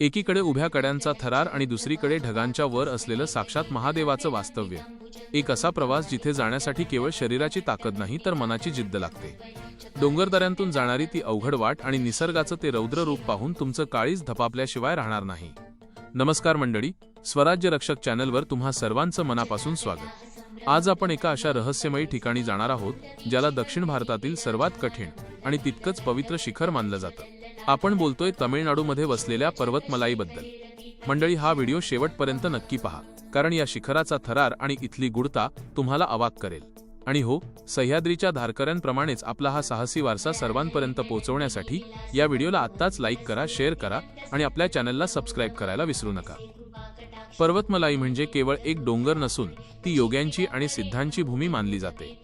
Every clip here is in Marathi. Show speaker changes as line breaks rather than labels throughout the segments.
एकीकडे उभ्या कड्यांचा थरार आणि दुसरीकडे ढगांच्या वर असलेलं साक्षात महादेवाचं वास्तव्य. एक असा प्रवास जिथे जाण्यासाठी केवळ शरीराची ताकद नाही तर मनाची जिद्द लागते. डोंगरदऱ्यांतून जाणारी ती अवघड वाट आणि निसर्गाचं ते रौद्र रूप पाहून तुमचं काळीज धपापल्याशिवाय राहणार नाही. नमस्कार मंडळी, स्वराज्य रक्षक चॅनलवर तुम्हा सर्वांचं मनापासून स्वागत. आज आपण एका अशा रहस्यमयी ठिकाणी जाणार आहोत ज्याला दक्षिण भारतातील सर्वात कठीण आणि तितकंच पवित्र शिखर मानलं जातं. आपण बोलतोय तमिळनाडूमध्ये वसलेल्या पर्वतमलाईबद्दल. मंडळी, हा व्हिडिओ शेवटपर्यंत नक्की पहा, कारण या शिखराचा थरार आणि इथली गुढता तुम्हाला अवाक करेल. आणि हो, सह्याद्रीच्या धारकऱ्यांप्रमाणेच आपला हा साहसी वारसा सर्वांपर्यंत पोहोचवण्यासाठी या व्हिडिओला आत्ताच लाईक करा, शेअर करा आणि आपल्या चॅनलला सबस्क्राईब करायला विसरू नका. पर्वतमलाई म्हणजे केवळ एक डोंगर नसून ती योग्यांची आणि सिद्धांची भूमी मानली जाते.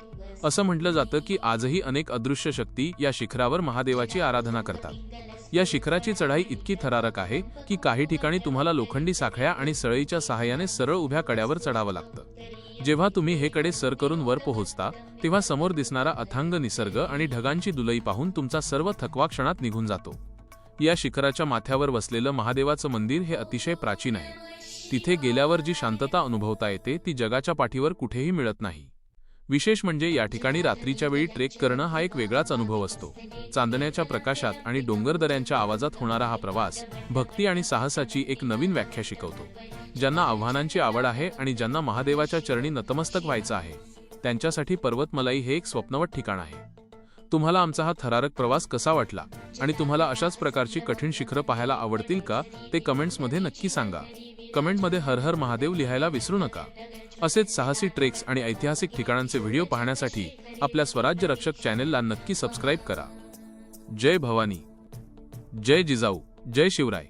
असं म्हटलं जातं की आजही अनेक अदृश्य शक्ती या शिखरावर महादेवाची आराधना करतात. या शिखराची चढाई इतकी थरारक आहे की काही ठिकाणी तुम्हाला लोखंडी साखळ्या आणि सळईच्या सहाय्याने सरळ उभ्या कड्यावर चढावं लागतं. जेव्हा तुम्ही हे कडे सर करून वर पोहोचता तेव्हा समोर दिसणारा अथांग निसर्ग आणि ढगांची दुलई पाहून तुमचा सर्व थकवा क्षणात निघून जातो. या शिखराच्या माथ्यावर वसलेलं महादेवाचं मंदिर हे अतिशय प्राचीन आहे. तिथे गेल्यावर जी शांतता अनुभवता येते ती जगाच्या पाठीवर कुठेही मिळत नाही. विशेष म्हणजे या ठिकाणी रात्रीच्या वेळी ट्रेक करणं हा एक वेगळाच अनुभव असतो. चांदण्याच्या प्रकाशात आणि डोंगरदऱ्यांच्या आवाजात होणारा हा प्रवास भक्ती आणि साहसाची एक नवीन व्याख्या शिकवतो. ज्यांना आव्हानांची आवड आहे आणि ज्यांना महादेवाच्या चरणी नतमस्तक व्हायचं आहे त्यांच्यासाठी पर्वतमलाई हे एक स्वप्नवत ठिकाण आहे. तुम्हाला आमचा हा थरारक प्रवास कसा वाटला आणि तुम्हाला अशाच प्रकारची कठीण शिखरं पाहायला आवडतील का ते कमेंट्समध्ये नक्की सांगा. कमेंटमध्ये हर हर महादेव लिहायला विसरू नका. असेच साहसी ट्रेक्स आणि ऐतिहासिक ठिकाणांचे व्हिडिओ पाहण्यासाठी आपल्या स्वराज्य रक्षक चॅनेलला नक्की सबस्क्राईब करा. जय भवानी, जय जिजाऊ, जय शिवराय.